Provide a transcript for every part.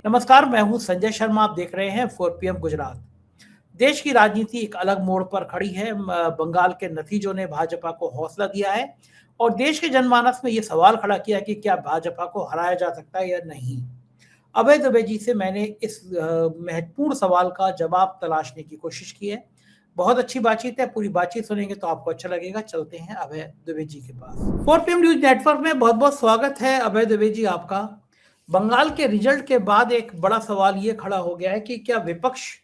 नमस्कार, मैं हूं संजय शर्मा। आप देख रहे हैं 4 PM गुजरात। देश की राजनीति एक अलग मोड़ पर खड़ी है। बंगाल के नतीजों ने भाजपा को हौसला दिया है और देश के जनमानस में ये सवाल खड़ा किया कि क्या भाजपा को हराया जा सकता है या नहीं। अभय दुबे जी से मैंने इस महत्वपूर्ण सवाल का जवाब तलाशने की कोशिश की है। बहुत अच्छी बातचीत है, पूरी बातचीत सुनेंगे तो आपको अच्छा लगेगा। चलते हैं अभय दुबे जी के पास। 4 PM न्यूज नेटवर्क में बहुत बहुत स्वागत है अभय दुबे जी आपका। बंगाल के रिजल्ट के बाद एक बड़ा सवाल ये खड़ा हो गया है कि क्या विपक्ष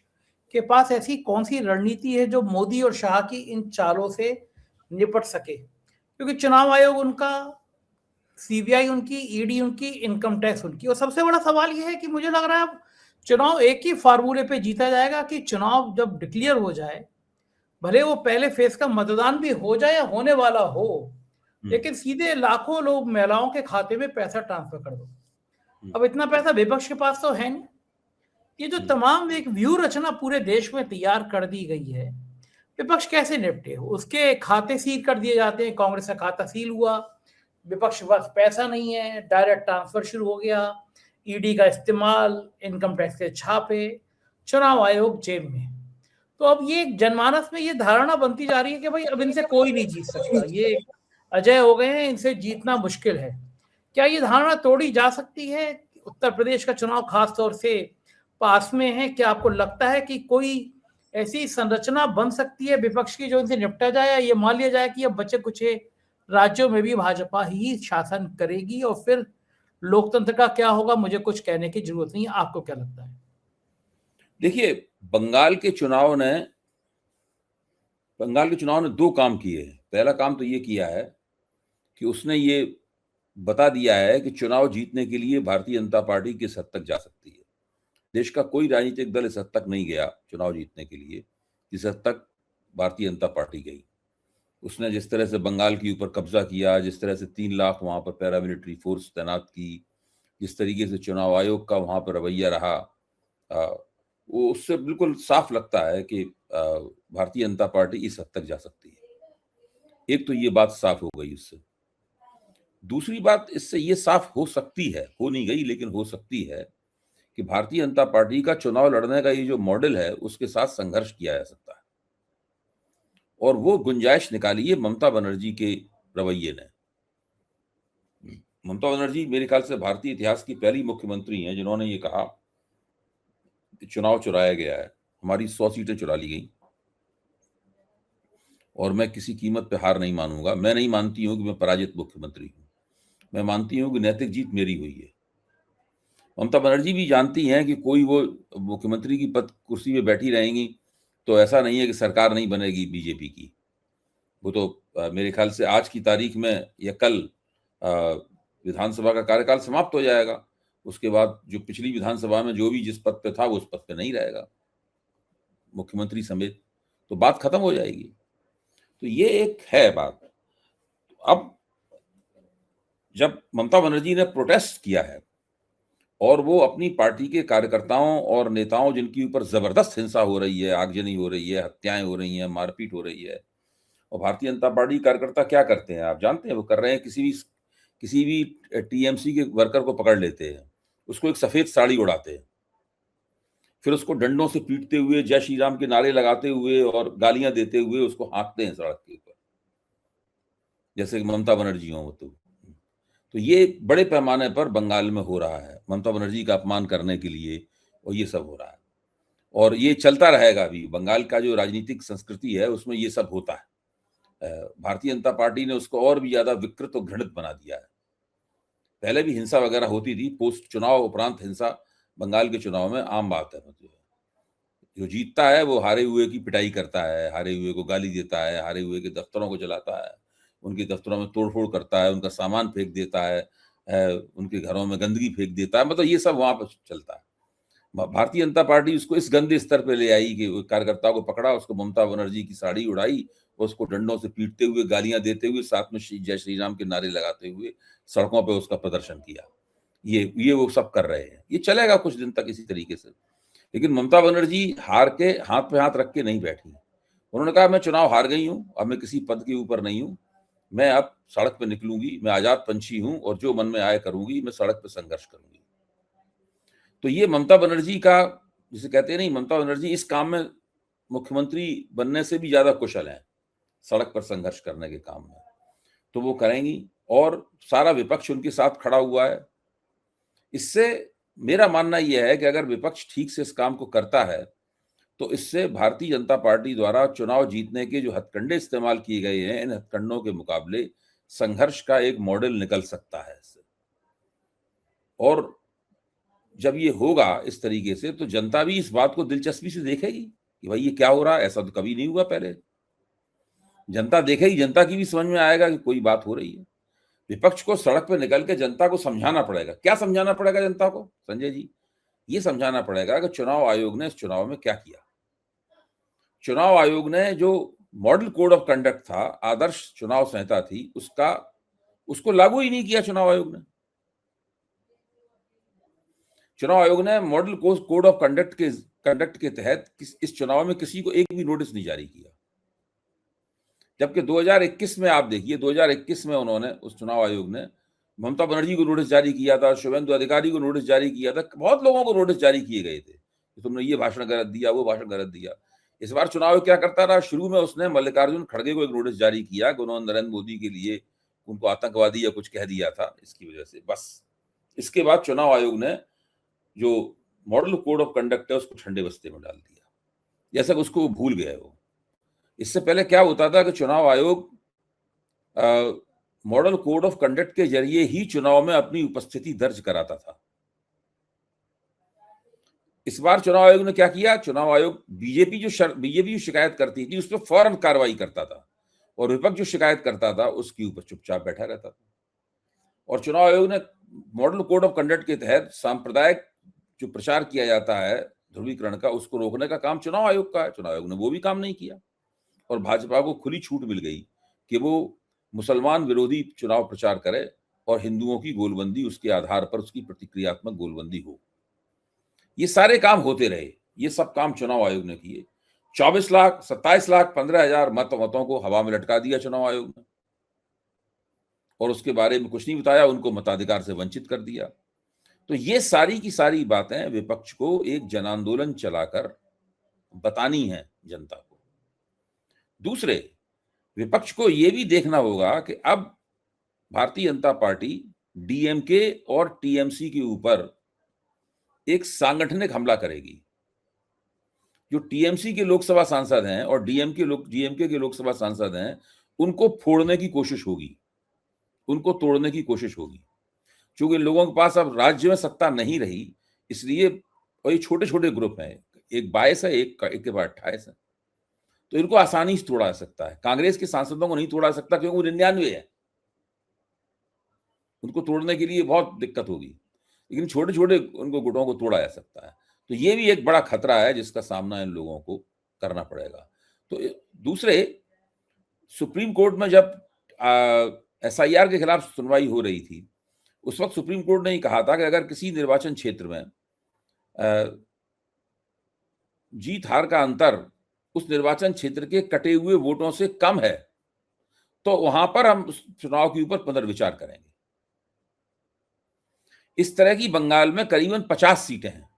के पास ऐसी कौन सी रणनीति है जो मोदी और शाह की इन चालों से निपट सके, क्योंकि चुनाव आयोग उनका, सीबीआई उनकी, ईडी उनकी, इनकम टैक्स उनकी। और सबसे बड़ा सवाल यह है कि मुझे लग रहा है अब चुनाव एक ही फार्मूले पे जीता जाएगा कि चुनाव जब डिक्लेयर हो जाए, भले वो पहले फेज का मतदान भी हो जाए या होने वाला हो, लेकिन सीधे लाखों लोग महिलाओं के खाते में पैसा ट्रांसफर कर दो। अब इतना पैसा विपक्ष के पास तो है नहीं। ये जो तमाम एक व्यू रचना पूरे देश में तैयार कर दी गई है, विपक्ष कैसे निपटे? उसके खाते सील कर दिए जाते हैं। कांग्रेस का खाता सील हुआ, विपक्ष के पास पैसा नहीं है, डायरेक्ट ट्रांसफर शुरू हो गया, ईडी का इस्तेमाल, इनकम टैक्स के छापे, चुनाव आयोग जेब में। तो अब ये जनमानस में ये धारणा बनती जा रही है कि भाई अब इनसे कोई नहीं जीत सकता, ये अजय हो गए हैं, इनसे जीतना मुश्किल है। क्या ये धारणा तोड़ी जा सकती है? उत्तर प्रदेश का चुनाव खास तौर से पास में है। क्या आपको लगता है कि कोई ऐसी संरचना बन सकती है विपक्ष की जो इनसे निपटा जाए, या ये मान लिया जाए कि अब बचे कुछ राज्यों में भी भाजपा ही शासन करेगी और फिर लोकतंत्र का क्या होगा? मुझे कुछ कहने की जरूरत नहीं है। आपको क्या लगता है? देखिए, बंगाल के चुनाव ने दो काम किए हैं। पहला काम तो ये किया है कि उसने ये बता दिया है कि चुनाव जीतने के लिए भारतीय जनता पार्टी किस हद तक जा सकती है। देश का कोई राजनीतिक दल इस हद तक नहीं गया चुनाव जीतने के लिए जिस हद तक भारतीय जनता पार्टी गई। उसने जिस तरह से बंगाल के ऊपर कब्जा किया, जिस तरह से 3 लाख वहां पर पैरामिलिट्री फोर्स तैनात की, जिस तरीके से चुनाव आयोग का वहां पर रवैया रहा, वो उससे बिल्कुल साफ लगता है कि भारतीय जनता पार्टी इस हद तक जा सकती है। एक तो ये बात साफ हो गई उससे। दूसरी बात इससे ये साफ हो सकती है, हो नहीं गई लेकिन हो सकती है, कि भारतीय जनता पार्टी का चुनाव लड़ने का ये जो मॉडल है उसके साथ संघर्ष किया जा सकता है। और वो गुंजाइश निकाली है ममता बनर्जी के रवैये ने। ममता बनर्जी मेरे ख्याल से भारतीय इतिहास की पहली मुख्यमंत्री हैं जिन्होंने ये कहा कि चुनाव चुराया गया है, हमारी 100 सीटें चुरा ली गई और मैं किसी कीमत पे हार नहीं मानूंगा। मैं नहीं मानती हूं कि मैं पराजित मुख्यमंत्री हूं, मैं मानती हूं कि नैतिक जीत मेरी हुई है। ममता बनर्जी भी जानती हैं कि कोई वो मुख्यमंत्री की पद कुर्सी पे बैठी रहेंगी तो ऐसा नहीं है कि सरकार नहीं बनेगी बीजेपी की। वो तो मेरे ख्याल से आज की तारीख में या कल विधानसभा का कार्यकाल समाप्त हो जाएगा। उसके बाद जो पिछली विधानसभा में जो भी जिस पद पे था वो उस पद पे नहीं रहेगा, मुख्यमंत्री समेत, तो बात खत्म हो जाएगी। तो ये एक है बात। अब जब ममता बनर्जी ने प्रोटेस्ट किया है और वो अपनी पार्टी के कार्यकर्ताओं और नेताओं जिनके ऊपर जबरदस्त हिंसा हो रही है, आगजनी हो रही है, हत्याएं हो रही हैं, मारपीट हो रही है, और भारतीय जनता पार्टी कार्यकर्ता क्या करते हैं आप जानते हैं? वो कर रहे हैं, किसी भी टीएमसी के वर्कर को पकड़ लेते हैं, उसको एक सफेद साड़ी उड़ाते हैं, फिर उसको डंडों से पीटते हुए, जय श्री राम के नारे लगाते हुए और गालियां देते हुए उसको हाँकते हैं सड़क के ऊपर, जैसे कि ममता बनर्जी हो। तो ये बड़े पैमाने पर बंगाल में हो रहा है, ममता बनर्जी का अपमान करने के लिए, और ये सब हो रहा है और ये चलता रहेगा भी। बंगाल का जो राजनीतिक संस्कृति है उसमें ये सब होता है। भारतीय जनता पार्टी ने उसको और भी ज्यादा विकृत और घृणित बना दिया है। पहले भी हिंसा वगैरह होती थी, पोस्ट चुनाव उपरांत हिंसा बंगाल के चुनाव में आम बात है। मतलब जो जीतता है वो हारे हुए की पिटाई करता है, हारे हुए को गाली देता है, हारे हुए के दफ्तरों को जलाता है, उनके दफ्तरों में तोड़फोड़ करता है, उनका सामान फेंक देता है, उनके घरों में गंदगी फेंक देता है। मतलब ये सब वहां पर चलता है। भारतीय जनता पार्टी उसको इस गंदे स्तर पे ले आई कि कार्यकर्ताओं को पकड़ा, उसको ममता बनर्जी की साड़ी उड़ाई, उसको डंडों से पीटते हुए, गालियां देते हुए, साथ में जय श्री राम के नारे लगाते हुए सड़कों पे उसका प्रदर्शन किया। ये वो सब कर रहे हैं। ये चलेगा कुछ दिन तक इसी तरीके से। लेकिन ममता बनर्जी हार के हाथ पे हाथ रख के नहीं बैठी। उन्होंने कहा मैं चुनाव हार गई हूं, अब मैं किसी पद के ऊपर नहीं हूं, मैं अब सड़क पे निकलूंगी, मैं आजाद पंछी हूं और जो मन में आए करूंगी, मैं सड़क पे संघर्ष करूंगी। तो ये ममता बनर्जी का, जिसे कहते हैं नहीं, ममता बनर्जी इस काम में मुख्यमंत्री बनने से भी ज्यादा कुशल हैं, सड़क पर संघर्ष करने के काम में। तो वो करेंगी और सारा विपक्ष उनके साथ खड़ा हुआ है। इससे मेरा मानना यह है कि अगर विपक्ष ठीक से इस काम को करता है तो इससे भारतीय जनता पार्टी द्वारा चुनाव जीतने के जो हथकंडे इस्तेमाल किए गए हैं, इन हथकंडों के मुकाबले संघर्ष का एक मॉडल निकल सकता है इससे। और जब ये होगा इस तरीके से, तो जनता भी इस बात को दिलचस्पी से देखेगी कि भाई ये क्या हो रहा है, ऐसा तो कभी नहीं हुआ पहले। जनता देखेगी, जनता की भी समझ में आएगा कि कोई बात हो रही है। विपक्ष को सड़क पर निकल के जनता को समझाना पड़ेगा। क्या समझाना पड़ेगा जनता को, संजय जी? ये समझाना पड़ेगा कि चुनाव आयोग ने इस चुनाव में क्या किया। चुनाव आयोग ने जो मॉडल कोड ऑफ कंडक्ट था, आदर्श चुनाव संहिता थी, उसको लागू ही नहीं किया चुनाव आयोग ने। चुनाव आयोग ने मॉडल कोड ऑफ कंडक्ट के तहत इस चुनाव में किसी को एक भी नोटिस नहीं जारी किया। जबकि 2021 में आप देखिए, 2021 में उन्होंने, उस चुनाव आयोग ने ममता बनर्जी को नोटिस जारी किया था, शुभेंदु अधिकारी को नोटिस जारी किया था, बहुत लोगों को नोटिस जारी किए गए थे कि तुमने ये भाषण गलत दिया, वो भाषण गलत दिया। इस बार चुनाव आयोग क्या करता रहा? शुरू में उसने मल्लिकार्जुन खड़गे को एक नोटिस जारी किया कि उन्होंने नरेंद्र मोदी के लिए उनको आतंकवादी या कुछ कह दिया था, इसकी वजह से, बस। इसके बाद चुनाव आयोग ने जो मॉडल कोड ऑफ कंडक्ट है उसको ठंडे बस्ते में डाल दिया, जैसा कि उसको भूल गए वो। इससे पहले क्या होता था कि चुनाव आयोग मॉडल कोड ऑफ कंडक्ट के जरिए ही चुनाव में अपनी उपस्थिति दर्ज कराता था। इस बार चुनाव आयोग ने क्या किया? चुनाव आयोग बीजेपी जो शिकायत करती थी उस पर फौरन कार्रवाई करता था, और विपक्ष जो शिकायत करता था उसके ऊपर चुपचाप बैठा रहता था। और चुनाव आयोग ने मॉडल कोड ऑफ कंडक्ट के तहत सांप्रदायिक जो प्रचार किया जाता है ध्रुवीकरण का, उसको रोकने का काम चुनाव आयोग का है। चुनाव आयोग ने वो भी काम नहीं किया, और भाजपा को खुली छूट मिल गई कि वो मुसलमान विरोधी चुनाव प्रचार करे और हिंदुओं की गोलबंदी, उसके आधार पर उसकी प्रतिक्रियात्मक गोलबंदी हो। ये सारे काम होते रहे, ये सब काम चुनाव आयोग ने किए। 24 लाख 27 लाख 15,000 मतों को हवा में लटका दिया चुनाव आयोग ने, और उसके बारे में कुछ नहीं बताया, उनको मताधिकार से वंचित कर दिया। तो ये सारी की सारी बातें विपक्ष को एक जन आंदोलन चलाकर बतानी है जनता को। दूसरे, विपक्ष को यह भी देखना होगा कि अब भारतीय जनता पार्टी डीएमके और टीएमसी के ऊपर एक सांगठनिक हमला करेगी। जो टीएमसी के लोकसभा सांसद हैं और डीएमके के लोकसभा सांसद हैं, उनको फोड़ने की कोशिश होगी, उनको तोड़ने की कोशिश होगी। क्योंकि लोगों के पास अब राज्य में सत्ता नहीं रही, इसलिए वही छोटे छोटे ग्रुप हैं, एक 22 है, एक के बाद 28 है, तो इनको आसानी से तोड़ा जा सकता है। कांग्रेस के सांसदों को नहीं तोड़ा सकता क्योंकि वो 99 है, उनको तोड़ने के लिए बहुत दिक्कत होगी, लेकिन छोटे छोटे उनको गुटों को तोड़ा जा सकता है। तो ये भी एक बड़ा खतरा है जिसका सामना इन लोगों को करना पड़ेगा। तो दूसरे, सुप्रीम कोर्ट में जब एसआईआर के खिलाफ सुनवाई हो रही थी, उस वक्त सुप्रीम कोर्ट ने कहा था कि अगर किसी निर्वाचन क्षेत्र में जीत हार का अंतर उस निर्वाचन क्षेत्र के कटे हुए वोटों से कम है, तो वहां पर हम चुनाव के ऊपर पुनर्विचार करेंगे। इस तरह की बंगाल में करीबन 50 सीटें हैं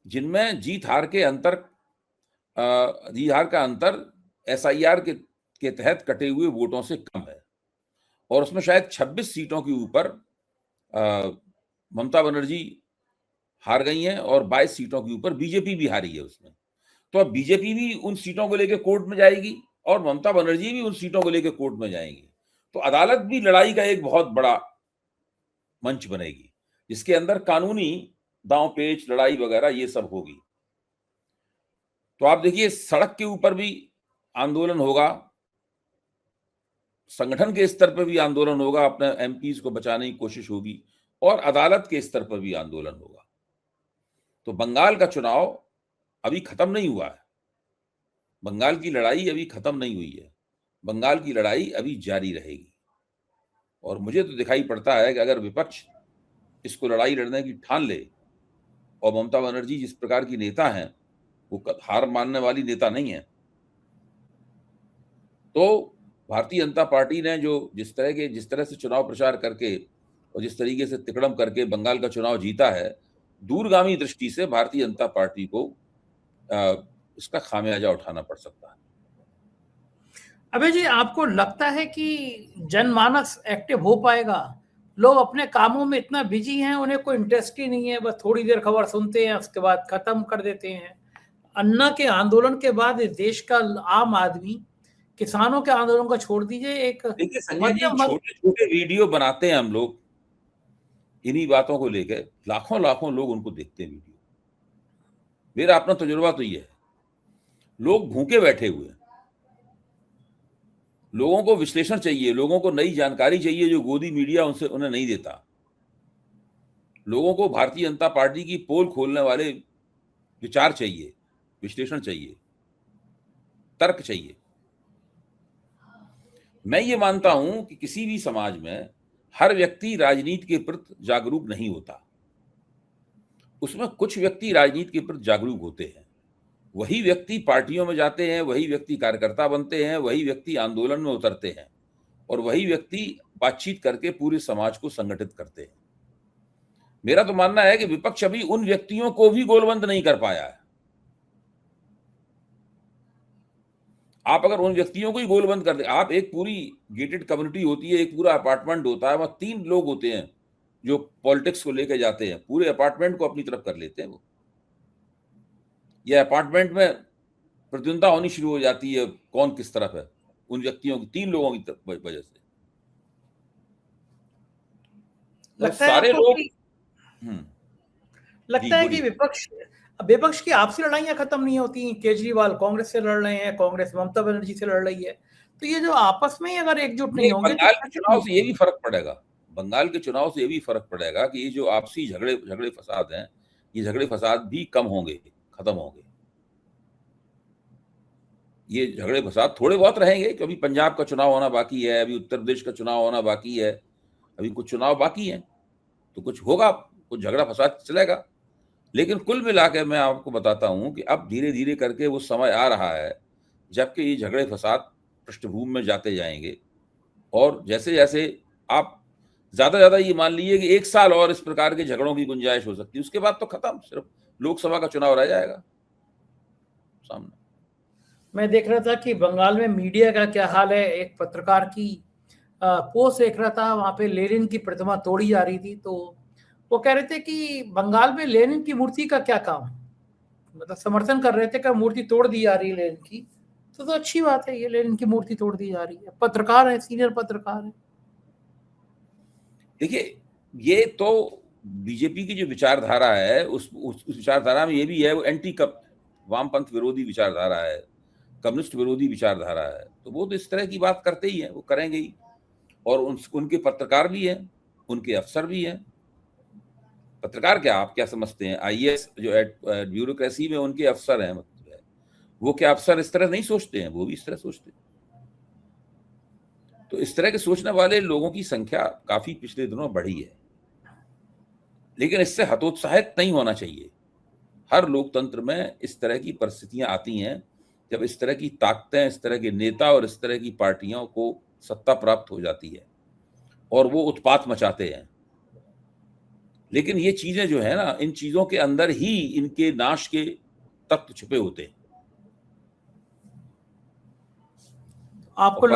जिनमें जीत हार का अंतर एसआईआर के तहत कटे हुए वोटों से कम है, और उसमें शायद 26 सीटों के ऊपर ममता बनर्जी हार गई हैं और 22 सीटों के ऊपर बीजेपी भी हारी है उसमें। तो अब बीजेपी भी उन सीटों को लेकर कोर्ट में जाएगी और ममता बनर्जी भी उन सीटों को लेकर कोर्ट में जाएंगी। तो अदालत भी लड़ाई का एक बहुत बड़ा मंच बनेगी, जिसके अंदर कानूनी दांव पेच, लड़ाई वगैरह ये सब होगी। तो आप देखिए, सड़क के ऊपर भी आंदोलन होगा, संगठन के स्तर पर भी आंदोलन होगा, अपने एमपीज को बचाने की कोशिश होगी, और अदालत के स्तर पर भी आंदोलन होगा। तो बंगाल का चुनाव अभी खत्म नहीं हुआ है, बंगाल की लड़ाई अभी खत्म नहीं हुई है, बंगाल की लड़ाई अभी जारी रहेगी। और मुझे तो दिखाई पड़ता है कि अगर विपक्ष इसको लड़ाई लड़ने की ठान ले, और ममता बनर्जी जिस प्रकार की नेता हैं, वो हार मानने वाली नेता नहीं है, तो भारतीय जनता पार्टी ने जो जिस तरह से चुनाव प्रचार करके और जिस तरीके से तिकड़म करके बंगाल का चुनाव जीता है, दूरगामी दृष्टि से भारतीय जनता पार्टी को इसका खामियाजा उठाना पड़ सकता है। अबे जी, आपको लगता है कि जनमानस एक्टिव हो पाएगा? लोग अपने कामों में इतना बिजी हैं, उन्हें कोई इंटरेस्ट ही नहीं है, बस थोड़ी देर खबर सुनते हैं, उसके बाद खत्म कर देते हैं। अन्ना के आंदोलन के बाद इस देश का आम आदमी, किसानों के आंदोलन को छोड़ दीजिए, एक देखिए संजय जी, मध्यम वर्ग छोटे-छोटे वीडियो बनाते हैं हम लोग, इन्हीं बातों को लेके, लाखों-लाखों लोग उनको देखते हैं वीडियो। मेरा अपना तजुर्बा तो ये है, लोग भूखे बैठे हुए हैं। लोगों को विश्लेषण चाहिए, लोगों को नई जानकारी चाहिए जो गोदी मीडिया उन्हें नहीं देता। लोगों को भारतीय जनता पार्टी की पोल खोलने वाले विचार चाहिए, विश्लेषण चाहिए, तर्क चाहिए। मैं ये मानता हूं कि किसी भी समाज में हर व्यक्ति राजनीति के प्रति जागरूक नहीं होता। उसमें कुछ व्यक्ति राजनीति के प्रति जागरूक होते हैं। वही व्यक्ति पार्टियों में जाते हैं, वही व्यक्ति कार्यकर्ता बनते हैं, वही व्यक्ति आंदोलन में उतरते हैं और वही व्यक्ति बातचीत करके पूरे समाज को संगठित करते हैं। मेरा तो मानना है कि विपक्ष अभी उन व्यक्तियों को भी गोलबंद नहीं कर पाया है। आप अगर उन व्यक्तियों को ही गोलबंद कर दे, आप एक पूरी गेटेड कम्युनिटी होती है, एक पूरा अपार्टमेंट होता है, वहां 3 लोग होते हैं जो पॉलिटिक्स को लेकर जाते हैं, पूरे अपार्टमेंट को अपनी तरफ कर लेते हैं वो। या अपार्टमेंट में प्रतिद्वंदता होनी शुरू हो जाती है कौन किस तरफ है, उन व्यक्तियों की 3 लोगों की वजह से। लगता सारे लोग लगता है कि विपक्ष की आपसी लड़ाइयां खत्म नहीं होती। केजरीवाल कांग्रेस से लड़ रहे हैं, कांग्रेस ममता बनर्जी से लड़ रही है, तो ये जो आपस में ही अगर एकजुट नहीं होंगे बंगाल के चुनाव से ये भी फर्क पड़ेगा। बंगाल के चुनाव से ये भी फर्क पड़ेगा कि ये जो आपसी झगड़े फसाद हैं, ये झगड़े फसाद भी कम होंगे, खत्म होंगे। ये झगड़े फसाद थोड़े बहुत रहेंगे क्योंकि पंजाब का चुनाव होना बाकी है, अभी उत्तर प्रदेश का चुनाव होना बाकी है, अभी कुछ चुनाव बाकी हैं, तो कुछ होगा, कुछ झगड़ा फसाद चलेगा। लेकिन कुल मिला के मैं आपको बताता हूं कि अब धीरे धीरे करके वो समय आ रहा है जबकि ये झगड़े फसाद पृष्ठभूमि में जाते जाएंगे और जैसे जैसे आप ज्यादा ये मान लीजिए कि 1 साल और इस प्रकार के झगड़ों की गुंजाइश हो सकती है, उसके बाद तो खत्म, सिर्फ लोकसभा का चुनाव रह जाएगा सामने। मैं देख रहा था कि बंगाल में मीडिया का क्या हाल है। एक पत्रकार की पोस्ट देख रहा था, वहां पे लेनिन की प्रतिमा तोड़ी जा रही थी, तो वो कह रहे थे कि बंगाल में लेनिन की मूर्ति का क्या काम, मतलब समर्थन कर रहे थे कि मूर्ति तोड़ दी जा रही है लेनिन की, तो अच्छी बात है, ये लेनिन की मूर्ति तोड़ दी जा रही है। पत्रकार है, सीनियर पत्रकार है। देखिए, ये तो बीजेपी की जो विचारधारा है उस विचारधारा में ये भी है, वो एंटी वामपंथ विरोधी विचारधारा है, कम्युनिस्ट विरोधी विचारधारा है, तो वो तो इस तरह की बात करते ही हैं, वो करेंगे ही। और उनके पत्रकार भी हैं, उनके अफसर भी हैं। पत्रकार क्या, आप क्या समझते हैं? आईएएस जो ब्यूरोक्रेसी में उनके अफसर हैं, मतलब वो क्या अफसर इस तरह नहीं सोचते हैं? वो भी इस तरह सोचते हैं। तो इस तरह के सोचने वाले लोगों की संख्या काफी पिछले दिनों बढ़ी है, लेकिन इससे हतोत्साहित नहीं होना चाहिए। हर लोकतंत्र में इस तरह की परिस्थितियां आती हैं जब इस तरह की ताकतें, इस तरह के नेता और इस तरह की पार्टियों को सत्ता प्राप्त हो जाती है और वो उत्पात मचाते हैं। लेकिन ये चीजें जो है ना, इन चीजों के अंदर ही इनके नाश के तत्व छुपे होते हैं। आपको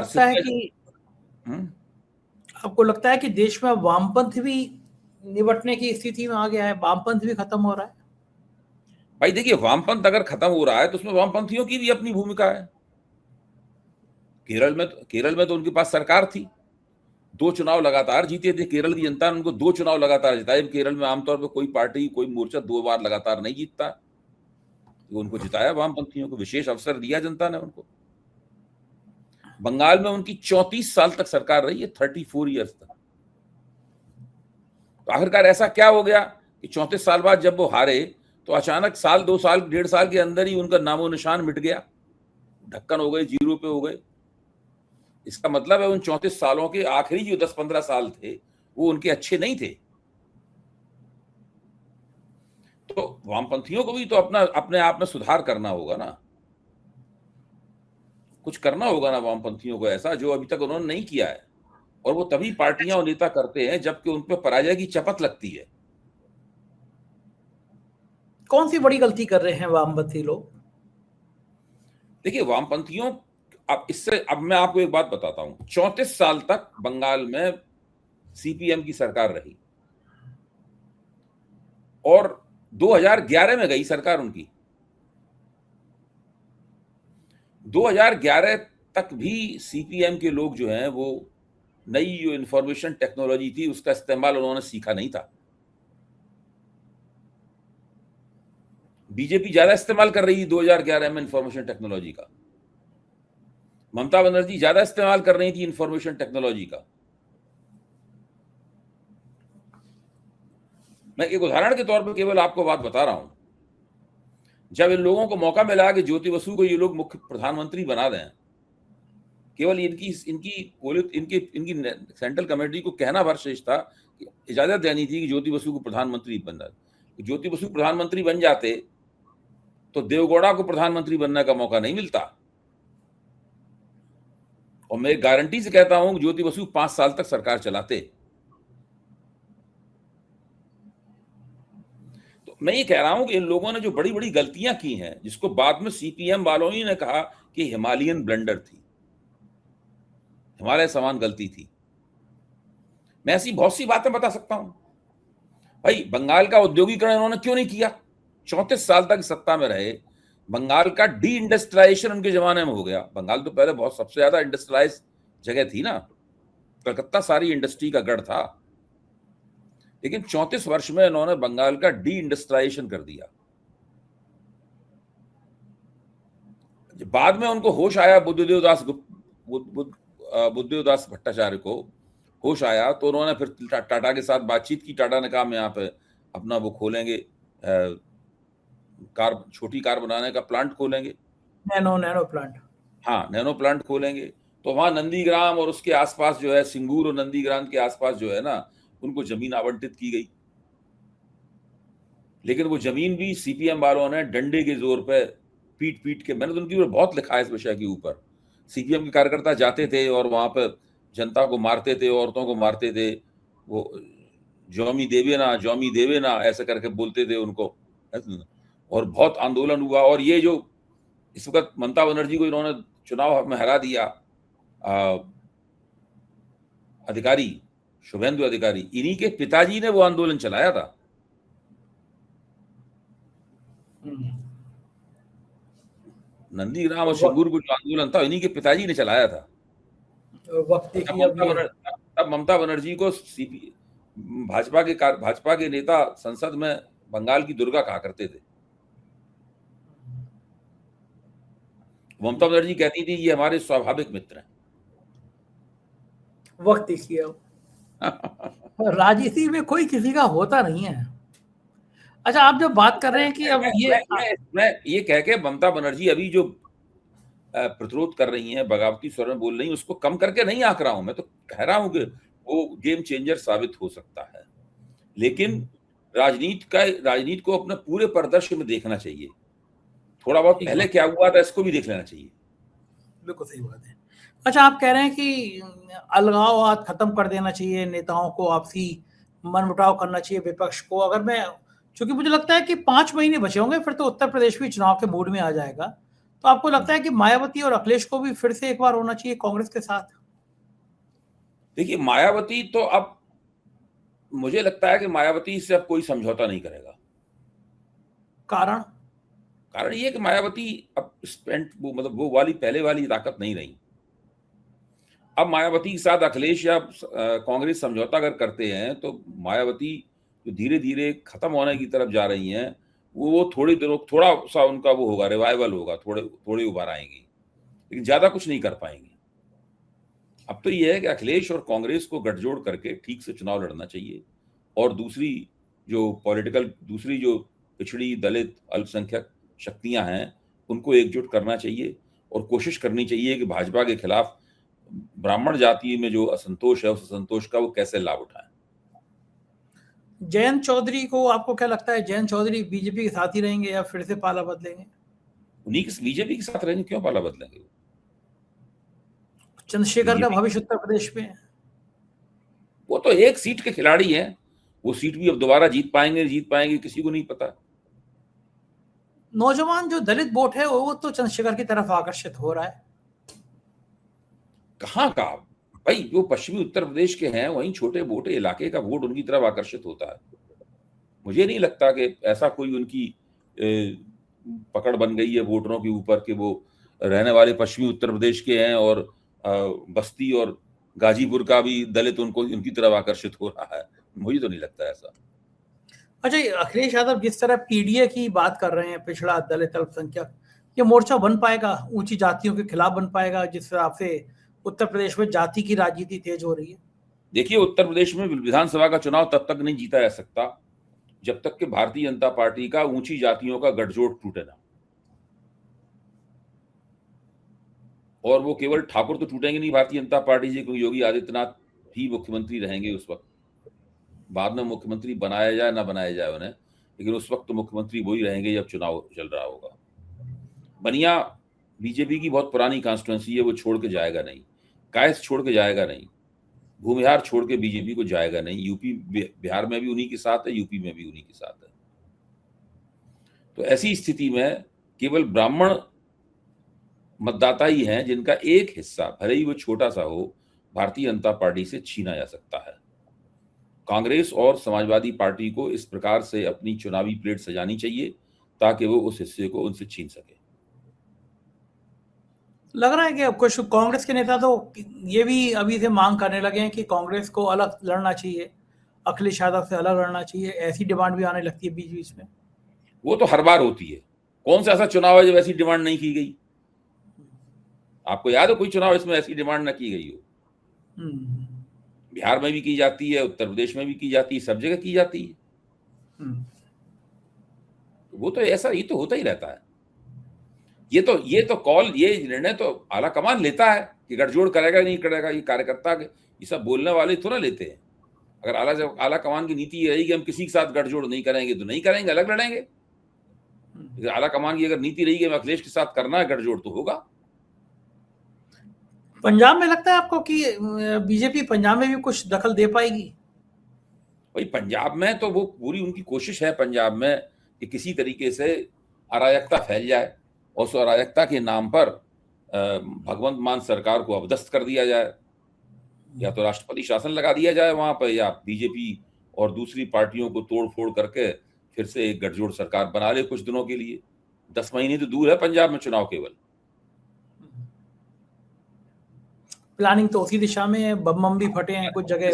लगता है कि देश में वामपंथ भी निपटने की स्थिति में आ गया है, वामपंथ भी खत्म हो रहा है? भाई देखिए, वामपंथ अगर खत्म हो रहा है तो उसमें वामपंथियों की भी अपनी भूमिका है। केरल में तो उनके पास सरकार थी, 2 चुनाव लगातार जीते थे। केरल की जनता ने उनको 2 चुनाव लगातार जिताए। केरल में आमतौर पर कोई पार्टी, कोई मोर्चा 2 बार लगातार नहीं जीतता, तो उनको जिताया वामपंथियों को, विशेष अवसर दिया जनता ने उनको। बंगाल में उनकी 34 साल तक सरकार रही है, 34 ईयर्स तक। तो आखिरकार ऐसा क्या हो गया कि 34 साल बाद जब वो हारे तो अचानक साल, 2 साल, 1.5 साल के अंदर ही उनका नामो निशान मिट गया, ढक्कन हो गए, जीरो पे हो गए। इसका मतलब है उन 34 सालों के आखिरी जो 10-15 साल थे वो उनके अच्छे नहीं थे। तो वामपंथियों को भी तो अपने आप में सुधार करना होगा ना, कुछ करना होगा ना वामपंथियों को ऐसा जो अभी तक उन्होंने नहीं किया है। और वो तभी पार्टियां और नेता करते हैं जबकि उन पर पराजय की चपत लगती है। कौन सी बड़ी गलती कर रहे हैं वामपंथी लोग? देखिए वामपंथियों, अब मैं आपको एक बात बताता हूं, 34 साल तक बंगाल में सीपीएम की सरकार रही और 2011 में गई सरकार उनकी। 2011 तक भी सीपीएम के लोग जो हैं वो नई जो इंफॉर्मेशन टेक्नोलॉजी थी उसका इस्तेमाल उन्होंने सीखा नहीं था। बीजेपी ज्यादा इस्तेमाल कर रही थी 2011 में इंफॉर्मेशन टेक्नोलॉजी का। ममता बनर्जी ज्यादा इस्तेमाल कर रही थी इंफॉर्मेशन टेक्नोलॉजी का। मैं एक उदाहरण के तौर पर केवल आपको बात बता रहा हूं, जब इन लोगों को मौका मिला कि ज्योति बसु को ये लोग मुख्य प्रधानमंत्री बना दें, केवल इनकी इनकी इनकी इनकी सेंट्रल कमेटी को कहना भर शेष था कि इजाजत देनी थी कि ज्योति बसु को प्रधानमंत्री बनना। ज्योति बसु प्रधानमंत्री बन जाते तो देवगौड़ा को प्रधानमंत्री बनने का मौका नहीं मिलता। और मैं गारंटी से कहता हूं कि ज्योति बसु 5 साल तक सरकार चलाते। तो मैं ये कह रहा हूं कि इन लोगों ने जो बड़ी बड़ी गलतियां की हैं, जिसको बाद में सीपीएम वालों ही ने कहा कि हिमालयन ब्लंडर थी, हिमालय समान गलती थी। मैं ऐसी बहुत सी बातें बता सकता हूं। भाई बंगाल का औद्योगिकरण उन्होंने क्यों नहीं किया? 34 साल तक सत्ता में रहे, बंगाल का डी इंडस्ट्रियलाइजेशन उनके जमाने में हो गया। बंगाल तो पहले बहुत सबसे ज्यादा इंडस्ट्रियलाइज जगह थी ना, कलकत्ता सारी इंडस्ट्री का गढ़ था। लेकिन 34 वर्ष में इन्होंने बंगाल का डी इंडस्ट्रियलाइजेशन कर दिया। बाद में उनको होश आया, बुद्धदेव दास भट्टाचार्य को होश आया तो उन्होंने फिर टाटा के साथ बातचीत की। टाटा ने कहा हम यहाँ पे अपना वो खोलेंगे, छोटी कार बनाने का प्लांट खोलेंगे, नैनो प्लांट। हाँ, नैनो प्लांट खोलेंगे। तो वहां नंदीग्राम और उसके आसपास जो है, सिंगूर और नंदीग्राम के आसपास जो है ना, उनको जमीन आवंटित की गई। लेकिन वो जमीन भी सीपीएम वालों ने डंडे के जोर पे पीट पीट के, मैंने तो उनकी ऊपर बहुत लिखा है इस विषय के ऊपर। सीपीएम के कार्यकर्ता जाते थे और वहां पे जनता को मारते थे, औरतों को मारते थे, वो जौमी देवे ना ऐसे करके बोलते थे उनको, और बहुत आंदोलन हुआ। और ये जो इस वक्त ममता बनर्जी को इन्होंने चुनाव में हरा दिया, अधिकारी शुभेंदु अधिकारी, इन्हीं के पिताजी ने वो आंदोलन चलाया था। नंदीग्राम और सिंगूर को जो आंदोलन था, इन्हीं के पिताजी ने चलाया था। तब ममता बनर्जी को भाजपा के नेता संसद में बंगाल की दुर्गा कहा करते थे। ममता बनर्जी कहती थी ये हमारे स्वाभाविक मित्र हैं। वक्त देखिए राजनीति में कोई किसी का होता नहीं है। अच्छा, आप जब बात कर रहे हैं कि अब मैं ये कह के ममता बनर्जी अभी जो प्रतिरोध कर रही हैं, बगावती स्वर में बोल रही हैं, उसको कम करके नहीं आंक रहा हूं। मैं तो कह रहा हूं कि वो गेम चेंजर साबित हो सकता है। लेकिन राजनीति को अपने पूरे परिदृश्य में देखना चाहिए। थोड़ा बहुत पहले क्या हुआ था इसको भी देख लेना चाहिए। बिल्कुल सही बात है। अच्छा, आप कह रहे हैं कि अलगाववाद खत्म कर देना चाहिए, नेताओं को आपसी मनमुटाव करना चाहिए, विपक्ष को। अगर मैं, क्योंकि मुझे लगता है कि 5 महीने बचे होंगे, फिर तो उत्तर प्रदेश भी चुनाव के मूड में आ जाएगा। तो आपको लगता है कि मायावती और अखिलेश को भी फिर से एक बार होना चाहिए कांग्रेस के साथ? देखिए, मायावती तो अब मुझे लगता है कि मायावती से अब कोई समझौता नहीं करेगा। कारण ये कि मायावती अब वो वाली पहले वाली ताकत नहीं रही। अब मायावती के साथ अखिलेश या कांग्रेस समझौता अगर करते हैं तो मायावती जो धीरे धीरे खत्म होने की तरफ जा रही हैं, वो थोड़ा सा उनका वो होगा, रिवाइवल होगा, थोड़े उभर आएंगी, लेकिन ज्यादा कुछ नहीं कर पाएंगी। अब तो ये है कि अखिलेश और कांग्रेस को गठजोड़ करके ठीक से चुनाव लड़ना चाहिए, और दूसरी जो पिछड़ी दलित अल्पसंख्यक शक्तियां हैं उनको एकजुट करना चाहिए, और कोशिश करनी चाहिए कि भाजपा के खिलाफ ब्राह्मण जाति में जो असंतोष है, उस असंतोष का वो कैसे लाभ उठाएं। जयंत चौधरी को आपको क्या लगता है, जयंत चौधरी बीजेपी के साथ ही रहेंगे या फिर से पाला बदलेंगे? बीजेपी के साथ रहेंगे, क्यों पाला बदलेंगे? चंद्रशेखर का भविष्य उत्तर प्रदेश में वो तो एक सीट के खिलाड़ी हैं, वो सीट भी अब दोबारा जीत पाएंगे किसी को नहीं पता। नौजवान जो दलित वोट है वो तो चंद्रशेखर की तरफ आकर्षित हो रहा है। कहाँ का भाई, जो पश्चिमी उत्तर प्रदेश के हैं वहीं छोटे मोटे इलाके का वोट उनकी तरफ आकर्षित होता है। मुझे नहीं लगता कि ऐसा कोई उनकी पकड़ बन गई है वोटरों के ऊपर कि वो रहने वाले पश्चिमी उत्तर प्रदेश के हैं और बस्ती और गाजीपुर का भी दलित उनको उनकी तरफ आकर्षित हो रहा है। मुझे तो नहीं लगता ऐसा। अच्छा, अखिलेश यादव जिस तरह पीडीए की बात कर रहे हैं, पिछड़ा दलित अल्पसंख्यक, ये मोर्चा बन पाएगा, ऊंची जातियों के खिलाफ बन पाएगा जिस हिसाब से उत्तर प्रदेश में जाति की राजनीति तेज हो रही है? देखिए, उत्तर प्रदेश में विधानसभा का चुनाव तब तक नहीं जीता जा सकता जब तक कि भारतीय जनता पार्टी का ऊंची जातियों का गठजोड़ टूटे ना। और वो केवल ठाकुर तो टूटेंगे नहीं भारतीय जनता पार्टी से, क्योंकि योगी आदित्यनाथ ही मुख्यमंत्री रहेंगे उस वक्त। बाद में मुख्यमंत्री बनाया जाए ना बनाया जाए उन्हें, लेकिन उस वक्त तो मुख्यमंत्री वही रहेंगे जब चुनाव चल रहा होगा। बनिया बीजेपी की बहुत पुरानी कॉन्स्टिट्यूंसी है, वो छोड़ के जाएगा नहीं। कायस छोड़ के जाएगा नहीं, भूमिहार छोड़ के बीजेपी को जाएगा नहीं। यूपी बिहार में भी उन्हीं के साथ है, यूपी में भी उन्हीं के साथ है। तो ऐसी स्थिति में केवल ब्राह्मण मतदाता ही हैं जिनका एक हिस्सा, भले ही वो छोटा सा हो, भारतीय जनता पार्टी से छीना जा सकता है। कांग्रेस और समाजवादी पार्टी को इस प्रकार से अपनी चुनावी प्लेट सजानी चाहिए ताकि वो उस हिस्से को उनसे छीन सके। लग रहा है कि अब कुछ कांग्रेस के नेता तो ये भी अभी से मांग करने लगे हैं कि कांग्रेस को अलग लड़ना चाहिए, अखिलेश यादव से अलग लड़ना चाहिए, ऐसी डिमांड भी आने लगती है बीच बीच में। वो तो हर बार होती है। कौन सा ऐसा चुनाव है जब ऐसी डिमांड नहीं की गई? आपको याद है कोई चुनाव इसमें ऐसी डिमांड न की गई हो? बिहार में भी की जाती है, उत्तर प्रदेश में भी की जाती है, सब जगह की जाती है। वो तो ऐसा ही तो होता ही रहता है। ये तो कॉल, ये निर्णय तो आला कमान लेता है कि गठजोड़ करेगा नहीं करेगा। ये कार्यकर्ता के ये सब बोलने वाले थोड़ा लेते हैं। अगर आला कमान की नीति ये रही कि हम किसी के साथ गठजोड़ नहीं करेंगे तो नहीं करेंगे, अलग लड़ेंगे। आला कमान की अगर नीति रही कि अखिलेश के साथ करना है गठजोड़ तो होगा। पंजाब में लगता है आपको कि बीजेपी पंजाब में भी कुछ दखल दे पाएगी? भाई पंजाब में तो वो पूरी उनकी कोशिश है पंजाब में कि किसी तरीके से अराजकता फैल जाए और उस अराजकता के नाम पर भगवंत मान सरकार को अपदस्थ कर दिया जाए, या तो राष्ट्रपति शासन लगा दिया जाए वहां पर, या बीजेपी और दूसरी पार्टियों को तोड़ फोड़ करके फिर से एक गठजोड़ सरकार बना ले कुछ दिनों के लिए। 10 महीने तो दूर है पंजाब में चुनाव केवल। प्लानिंग तो उसी दिशा में है, बम भी फटे हैं कुछ जगह।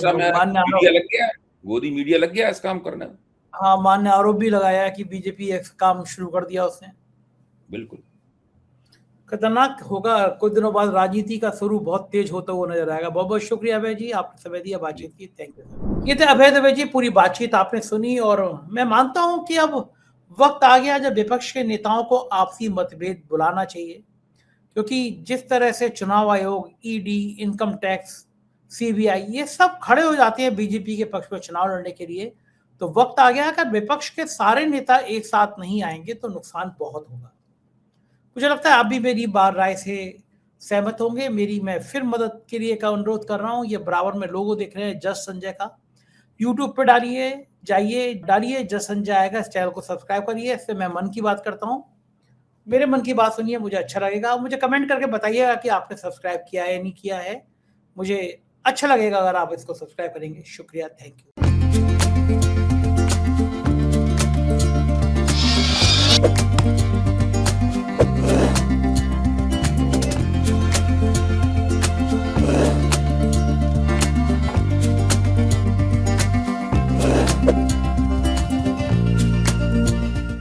मोदी मीडिया लग गया इस काम करने में। हाँ, मान्य आरोप भी लगाया है कि बीजेपी एक काम शुरू कर दिया उसने। बिल्कुल खतरनाक होगा। कुछ दिनों बाद राजनीति का स्वरूप बहुत तेज होता हुआ नजर आएगा। बहुत बहुत शुक्रिया अभय जी, आपने समय दिया, बातचीत की। Thank you. ये थे अभय दवे जी। पूरी बातचीत आपने सुनी और मैं मानता हूं कि अब वक्त आ गया जब विपक्ष के नेताओं को आपसी मतभेद बुलाना चाहिए, क्योंकि जिस तरह से चुनाव आयोग, ईडी, इनकम टैक्स, सीबीआई ये सब खड़े हो जाते हैं बीजेपी के पक्ष में चुनाव लड़ने के लिए, तो वक्त आ गया अगर विपक्ष के सारे नेता एक साथ नहीं आएंगे तो नुकसान बहुत होगा। मुझे लगता है आप भी मेरी बार राय से सहमत होंगे। मैं फिर मदद के लिए का अनुरोध कर रहा हूँ। ये बराबर में लोगो देख रहे हैं जज संजय का, यूट्यूब पे डालिए जज संजय आएगा। इस चैनल को सब्सक्राइब करिए। इससे मैं मन की बात करता हूँ, मेरे मन की बात सुनिए, मुझे अच्छा लगेगा। मुझे कमेंट करके बताइएगा कि आपने सब्सक्राइब किया है नहीं किया है। मुझे अच्छा लगेगा अगर आप इसको सब्सक्राइब करेंगे। शुक्रिया, थैंक यू।